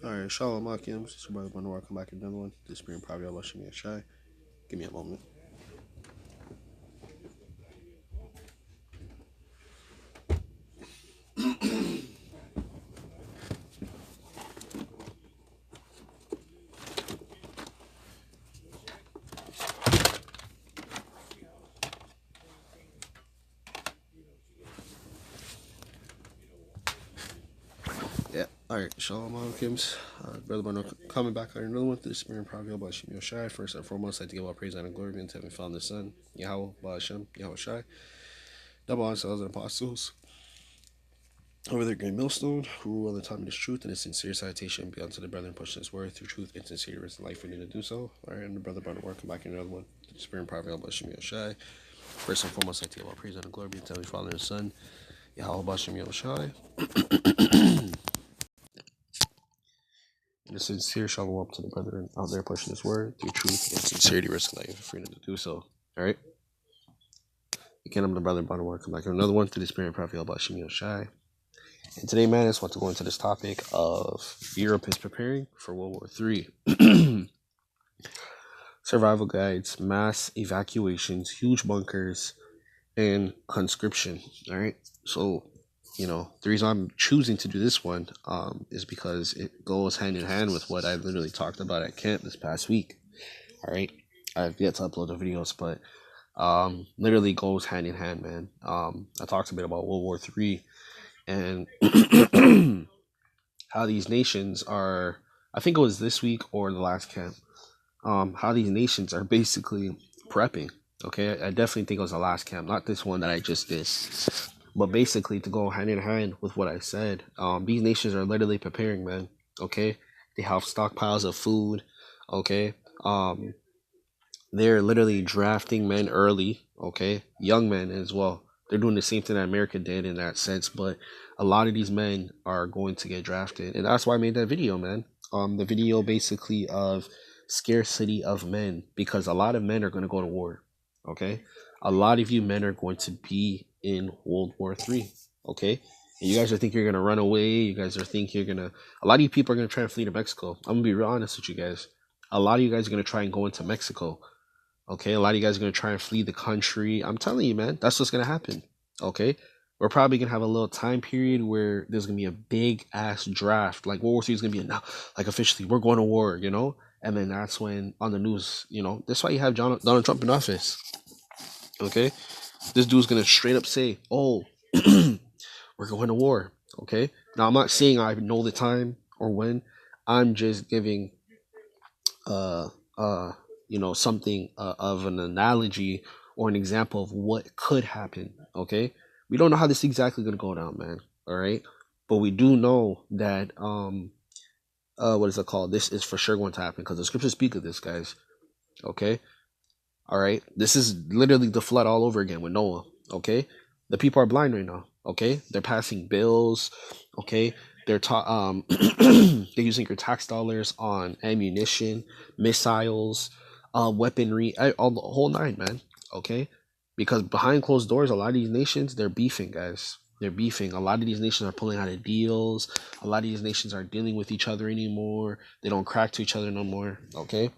Alright, Shalom Akim. It's your brother Bundle. Welcome back to another one. This being probably Yahawashi Yahawashi. Give me a moment. Yeah. Alright, Shalom Akims. Brother Bundle coming back on another one. This being probably Yahawashi Yahawashi. First and foremost, I'd like to give all praise and glory unto having found the Son, Yahawah, Sham, Yahawashi. Double honor to and apostles. Over the great millstone, who rule on the time of this truth and a sincere citation be unto the brethren pushing his word through truth and sincerity is life we need to do so. Alright, and the brother welcome back in another one. The spirit and prophet Yahawashi Yahawashi. First and foremost, I take all praise and glory be unto the Father and the Son, Yahawah Yahawashi. And a sincere shalom to the brethren out there pushing this word through truth and sincerity risk life for freedom to do so. Alright? Again, I'm the brother welcome back in another one to the spirit and prophet Yahawashi. And today, man, I just want to go into this topic of Europe is preparing for World War III. Survival guides, mass evacuations, huge bunkers, and conscription. All right. So, the reason I'm choosing to do this one is because it goes hand in hand with what I literally talked about at camp this past week. All right. I've yet to upload the videos, but literally goes hand in hand, man. I talked a bit about World War III and how these nations are, I think it was this week or the last camp, how these nations are basically prepping. Okay, I definitely think it was the last camp, not this one that I just did, but basically to go hand in hand with what I said, these nations are literally preparing, man. Okay, they have stockpiles of food. Okay, they're literally drafting men early. Okay, young men as well. They're doing the same thing that America did in that sense, but a lot of these men are going to get drafted, and that's why I made that video, man. The video basically of scarcity of men, because a lot of men are going to go to war. Okay, a lot of you men are going to be in World War III. Okay, and you guys are thinking you're going to run away. You guys are thinking you're going to. A lot of you people are going to try and flee to Mexico. I'm going to be real honest with you guys. A lot of you guys are going to try and go into Mexico. Okay, a lot of you guys are going to try and flee the country. I'm telling you, man, that's what's going to happen. Okay, we're probably going to have a little time period where there's going to be a big ass draft. Like World War III is going to be now, like officially, we're going to war, And then that's when on the news, that's why you have Donald Trump in office. Okay, this dude's going to straight up say, oh, we're going to war. Okay, now I'm not saying I know the time or when. I'm just giving something of an analogy or an example of what could happen. Okay, we don't know how this is exactly going to go down, man. All right, but we do know that what is it called, this is for sure going to happen because the scriptures speak of this, guys. Okay, all right, this is literally the flood all over again with Noah. Okay, the people are blind right now. Okay, they're passing bills. Okay, they're they're using your tax dollars on ammunition, missiles, weaponry, all the whole nine, man. Okay, because behind closed doors, a lot of these nations, they're beefing, guys. They're beefing. A lot of these nations are pulling out of deals. A lot of these nations aren't dealing with each other anymore. They don't crack to each other no more. Okay,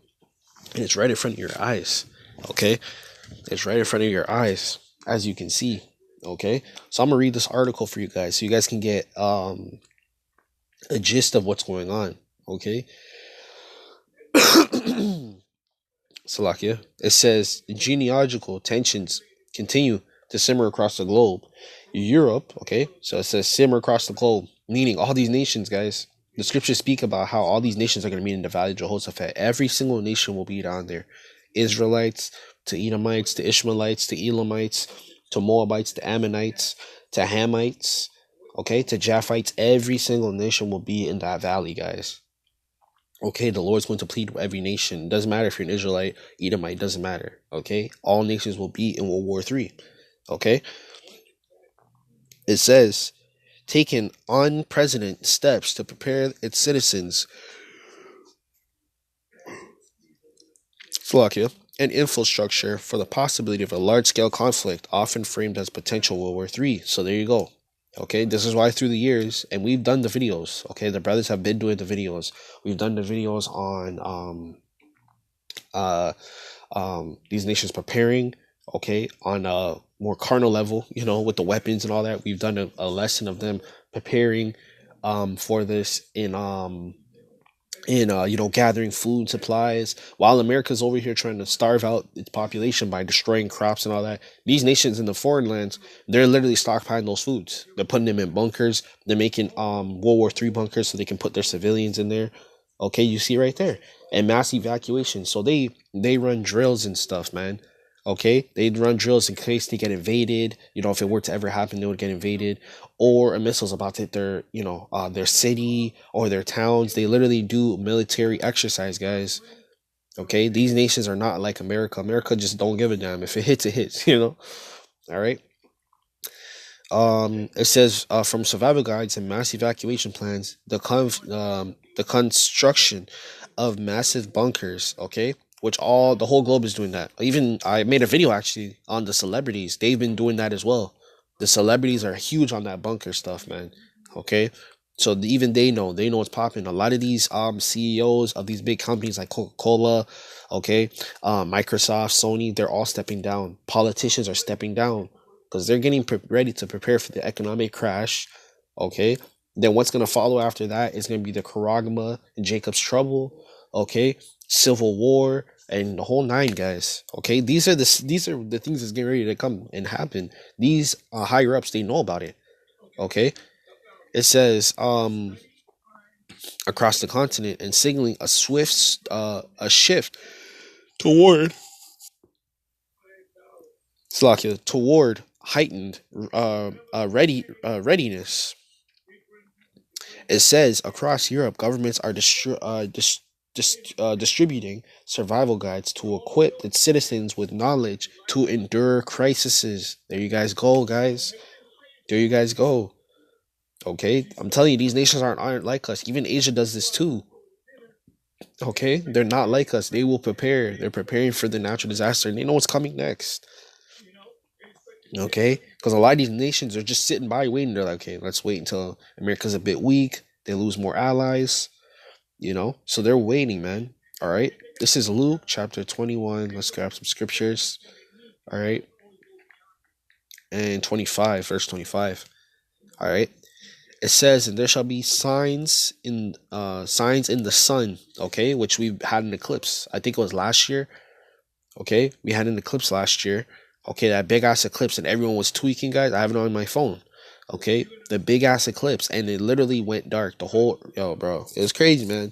and it's right in front of your eyes. Okay, it's right in front of your eyes, as you can see. Okay, so I'm gonna read this article for you guys so you guys can get a gist of what's going on. Okay. Salakia. It says genealogical tensions continue to simmer across the globe. Europe, okay, so it says simmer across the globe, meaning all these nations, guys. The scriptures speak about how all these nations are going to meet in the Valley of Jehoshaphat. Every single nation will be down there. Israelites, to Edomites, to Ishmaelites, to Elamites, to Moabites, to Ammonites, to Hamites, okay, to Japhites. Every single nation will be in that valley, guys. Okay, the Lord's going to plead with every nation. Doesn't matter if you're an Israelite, Edomite, doesn't matter. Okay, all nations will be in World War III. Okay, it says, taking unprecedented steps to prepare its citizens, Slovakia, and infrastructure for the possibility of a large-scale conflict, often framed as potential World War III. So there you go. Okay, this is why through the years, and we've done the videos. Okay, the brothers have been doing the videos. We've done the videos on uh these nations preparing, okay, on a more carnal level, with the weapons and all that. We've done a lesson of them preparing for this in gathering food supplies, while America's over here trying to starve out its population by destroying crops and all that. These nations in the foreign lands, they're literally stockpiling those foods. They're putting them in bunkers. They're making World War III bunkers so they can put their civilians in there. Okay, you see right there. And mass evacuation. So they run drills and stuff, man. Okay, they'd run drills in case they get invaded. If it were to ever happen, they would get invaded, or a missile's about to hit their city or their towns. They literally do military exercise, guys. Okay, these nations are not like America. America just don't give a damn. If it hits, it hits. All right. It says from survival guides and mass evacuation plans, the construction of massive bunkers. Okay, which the whole globe is doing that. Even I made a video actually on the celebrities. They've been doing that as well. The celebrities are huge on that bunker stuff, man. Okay, so even they know what's popping. A lot of these CEOs of these big companies like Coca-Cola, okay, Microsoft, Sony, they're all stepping down. Politicians are stepping down because they're getting ready to prepare for the economic crash. Okay, then what's gonna follow after that is gonna be the Karagma and Jacob's Trouble. Okay, Civil War and the whole nine, guys. Okay, these are the things that's getting ready to come and happen. These higher ups, they know about it. Okay, it says across the continent and signaling a shift toward Slovakia toward heightened readiness. It says across Europe, governments are distributing survival guides to equip its citizens with knowledge to endure crises. There you guys go, guys. There you guys go. Okay, I'm telling you, these nations aren't like us. Even Asia does this too. Okay, they're not like us. They will prepare. They're preparing for the natural disaster, and they know what's coming next. Okay, because a lot of these nations are just sitting by waiting. They're like, okay, let's wait until America's a bit weak. They lose more allies. So they're waiting, man. All right, this is Luke chapter 21. Let's grab some scriptures. All right, and 25, verse 25. All right. It says, and there shall be signs in the sun, okay, which we've had an eclipse. I think it was last year. Okay, we had an eclipse last year. Okay, that big ass eclipse, and everyone was tweaking, guys. I have it on my phone. Okay, the big ass eclipse, and it literally went dark. The whole bro, it was crazy, man.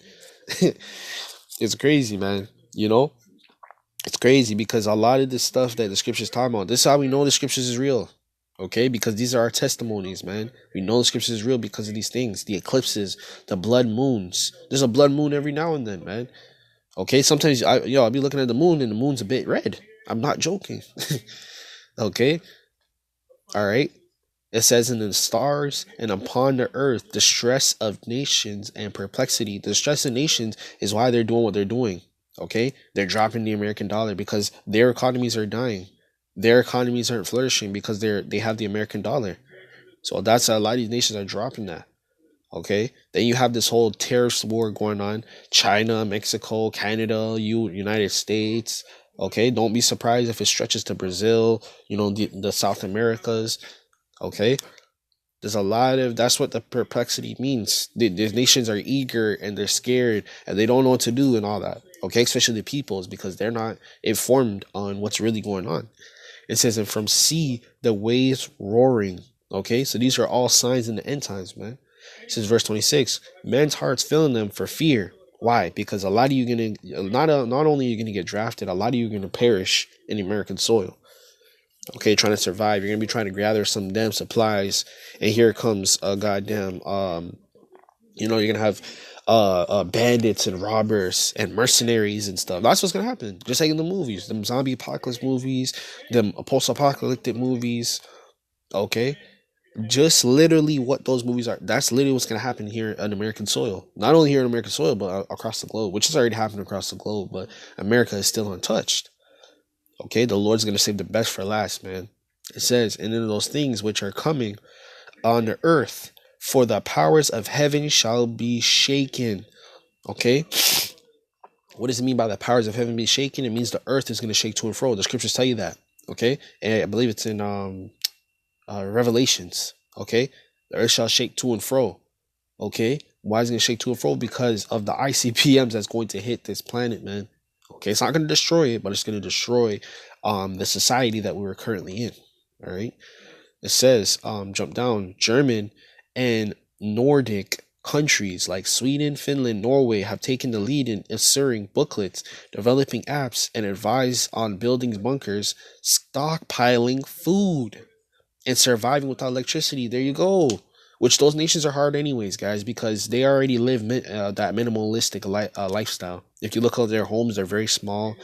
It's crazy, man. It's crazy because a lot of this stuff that the scriptures talk about. This is how we know the scriptures is real. Okay, because these are our testimonies, man. We know the scripture is real because of these things. The eclipses, the blood moons. There's a blood moon every now and then, man. Okay, sometimes I'll be looking at the moon and the moon's a bit red. I'm not joking. Okay, all right. It says in the stars and upon the earth, the stress of nations and perplexity. The stress of nations is why they're doing what they're doing. Okay, they're dropping the American dollar because their economies are dying. Their economies aren't flourishing because they have the American dollar. So that's a lot of these nations are dropping that. Okay. Then you have this whole tariffs war going on. China, Mexico, Canada, United States. Okay. Don't be surprised if it stretches to Brazil, the South Americas. Okay. That's what the perplexity means. These nations are eager and they're scared and they don't know what to do and all that. Okay. Especially the peoples because they're not informed on what's really going on. It says, and from sea, the waves roaring. Okay, so these are all signs in the end times, man. It says, verse 26, men's hearts filling them for fear. Why? Because a lot of you not only are you gonna get drafted, a lot of you are gonna perish in American soil. Okay, trying to survive. You're gonna be trying to gather some damn supplies, and here comes a goddamn you're gonna have bandits and robbers and mercenaries and stuff. That's what's gonna happen. Just like in the movies, them zombie apocalypse movies, them post-apocalyptic movies. Okay, just literally what those movies are. That's literally what's gonna happen here on American soil. Not only here on American soil, but across the globe, which has already happened across the globe. But America is still untouched. Okay, the Lord's gonna save the best for last, man. It says, and in those things which are coming, on the earth, for the powers of heaven shall be shaken. Okay, what does it mean by the powers of heaven be shaken? It means the earth is going to shake to and fro. The scriptures tell you that. Okay, and I believe it's in Revelations. Okay, the earth shall shake to and fro. Okay, why is it going to shake to and fro? Because of the ICPMs that's going to hit this planet, man. Okay, it's not going to destroy it, but it's going to destroy the society that we're currently in. All right, it says jump down, German and Nordic countries like Sweden, Finland, Norway have taken the lead in assuring booklets, developing apps, and advise on building bunkers, stockpiling food, and surviving without electricity. There you go. Which those nations are hard anyways, guys, because they already live that minimalistic lifestyle. If you look at their homes, they're very small.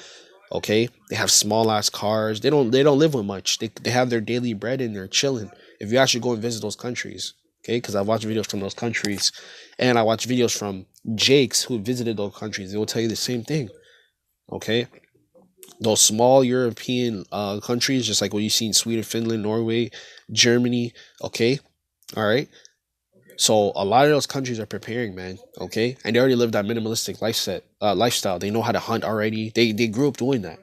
Okay, they have small ass cars. They don't live with much. They have their daily bread and they're chilling. If you actually go and visit those countries, okay, because I watch videos from those countries, and I watch videos from Jakes who visited those countries. They will tell you the same thing. Okay, those small European countries, just like what you see in Sweden, Finland, Norway, Germany. Okay, all right. So a lot of those countries are preparing, man. Okay, and they already live that minimalistic lifestyle. They know how to hunt already. They grew up doing that.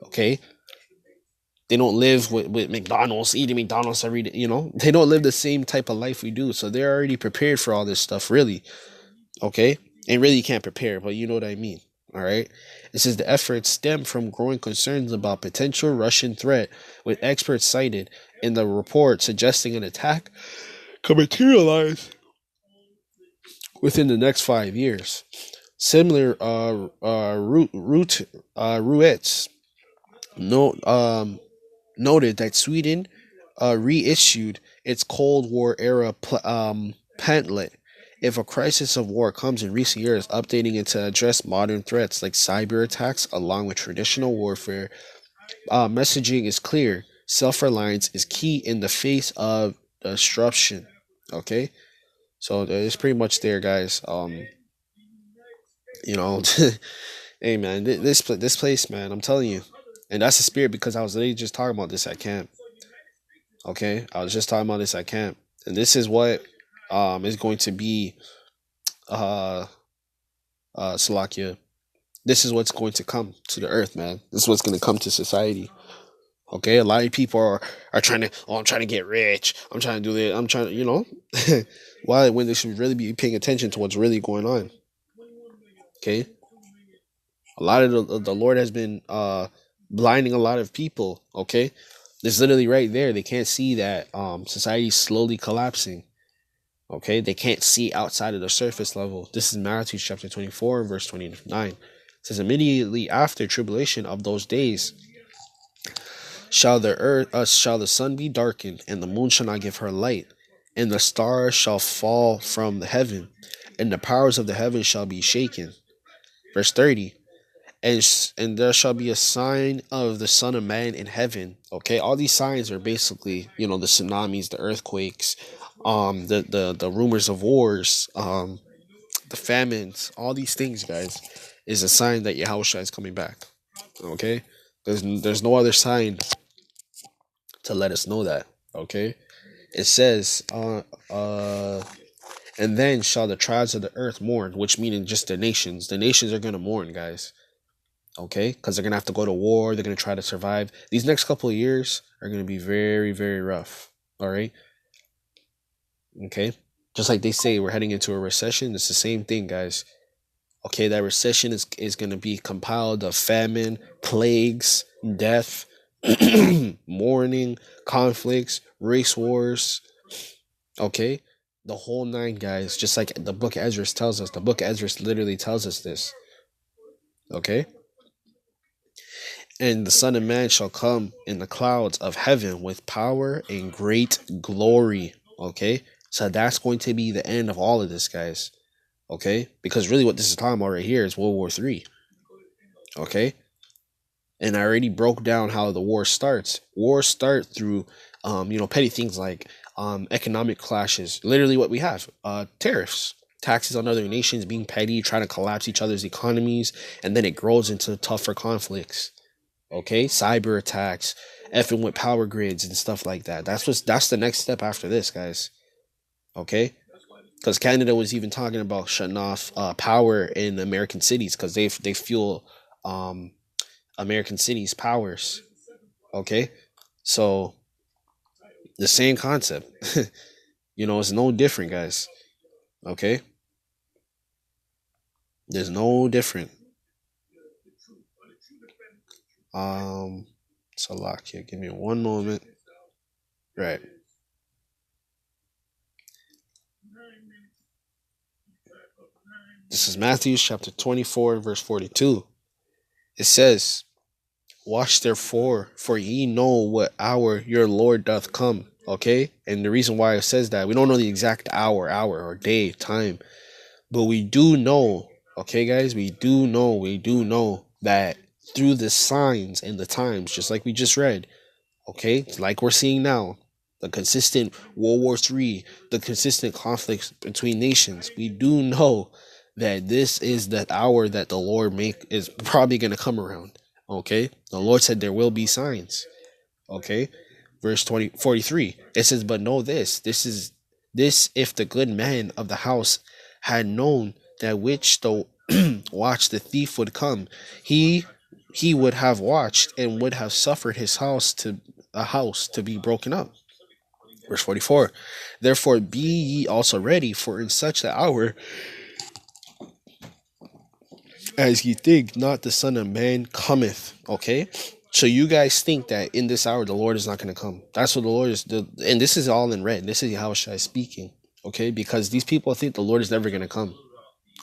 Okay, they don't live with McDonald's, eating McDonald's every day. They don't live the same type of life we do. So they're already prepared for all this stuff, really. Okay, and really you can't prepare, but you know what I mean. All right. It says the efforts stem from growing concerns about potential Russian threat, with experts cited in the report suggesting an attack could materialize within the next 5 years. Similar Ruets noted that Sweden reissued its Cold War era pamphlet. If a crisis of war comes in recent years, updating it to address modern threats like cyber attacks along with traditional warfare, messaging is clear. Self-reliance is key in the face of disruption. Okay, so it's pretty much there, guys. You know, hey man, this place, man, I'm telling you, and that's the spirit because I was literally just talking about this at camp. Okay, I was just talking about this at camp, and this is what is going to be uh Salakia. This is what's going to come to the earth, man. This is what's going to come to society. Okay, a lot of people are trying to, I'm trying to get rich. I'm trying to do this. I'm trying to, why, when they should really be paying attention to what's really going on. Okay, a lot of the Lord has been blinding a lot of people. Okay, it's literally right there. They can't see that society's slowly collapsing. Okay, they can't see outside of the surface level. This is Matthew chapter 24, verse 29. It says, immediately after tribulation of those days shall the sun be darkened, and the moon shall not give her light, and the stars shall fall from the heaven, and the powers of the heaven shall be shaken. Verse 30. And there shall be a sign of the Son of Man in heaven. Okay, all these signs are basically, the tsunamis, the earthquakes, the rumors of wars, the famines, all these things, guys, is a sign that Yahawashi is coming back. Okay, there's no other sign to let us know that. Okay, it says, and then shall the tribes of the earth mourn, which meaning just the nations. The nations are gonna mourn, guys. Okay, because they're gonna have to go to war. They're gonna try to survive. These next couple of years are gonna be very, very rough. All right. Okay, just like they say, we're heading into a recession. It's the same thing, guys. Okay, that recession is gonna be compiled of famine, plagues, death, mourning, conflicts, race wars. Okay, the whole nine, guys. Just like the book of Ezra tells us. The book of Ezra literally tells us this. Okay. And the Son of Man shall come in the clouds of heaven with power and great glory. Okay, so that's going to be the end of all of this, guys. Okay, because really what this is talking about right here is World War III. Okay, and I already broke down how the war starts. Wars start through, petty things like economic clashes. Literally what we have, tariffs, taxes on other nations, being petty, trying to collapse each other's economies, and then it grows into tougher conflicts. Okay, cyber attacks, effing with power grids and stuff like that. That's the next step after this, guys. Okay, because Canada was even talking about shutting off power in American cities because they fuel um, American cities' powers. Okay, so the same concept. It's no different, guys. Okay, there's no different. It's a lock here. Give me one moment. Right. This is Matthew chapter 24, verse 42. It says, watch therefore, for ye know what hour your Lord doth come. Okay? And the reason why it says that, we don't know the exact hour or day, time. But we do know, okay, guys, we do know that through the signs and the times, just like we just read, okay, like we're seeing now, the consistent World War III, the consistent conflicts between nations, we do know that this is the hour that the Lord is probably going to come around. Okay, the Lord said there will be signs. Okay, verse 43. It says, but know this if the good man of the house had known that which the watch the thief would come, he would have watched and would have suffered his house to be broken up. Verse 44. Therefore be ye also ready, for in such an hour as ye think not the Son of Man cometh. Okay, so you guys think that in this hour the Lord is not going to come. That's what the Lord is, and this is all in red. This is Yahawashi speaking. Okay, because these people think the Lord is never going to come.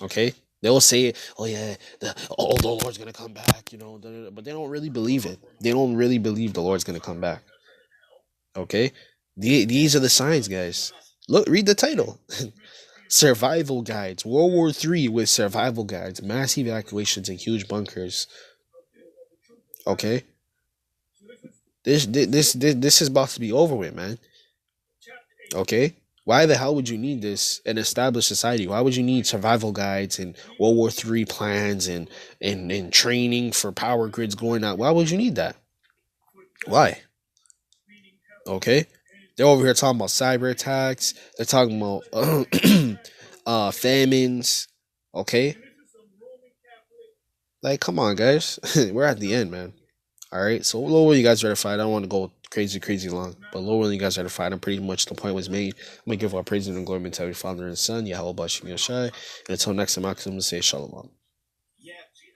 Okay, they will say, "Oh yeah, the Lord's going to come back," but they don't really believe it. They don't really believe the Lord's going to come back. Okay, these are the signs, guys. Look, read the title. Survival guides. World War III with survival guides. Mass evacuations and huge bunkers. Okay, this is about to be over with, man. Okay, why the hell would you need this in established society? Why would you need survival guides and World War III plans and training for power grids going out? Why would you need that? Why? Okay, they're over here talking about cyber attacks. They're talking about famines. Okay, like come on, guys, we're at the end, man. All right, so low will you guys ready to fight? I don't want to go crazy long, but low will you guys ready to fight? I'm pretty much the point was made. I'm gonna give our praise and glory to our Father and Son, Yahawashi, and until next time, I'm gonna say shalom.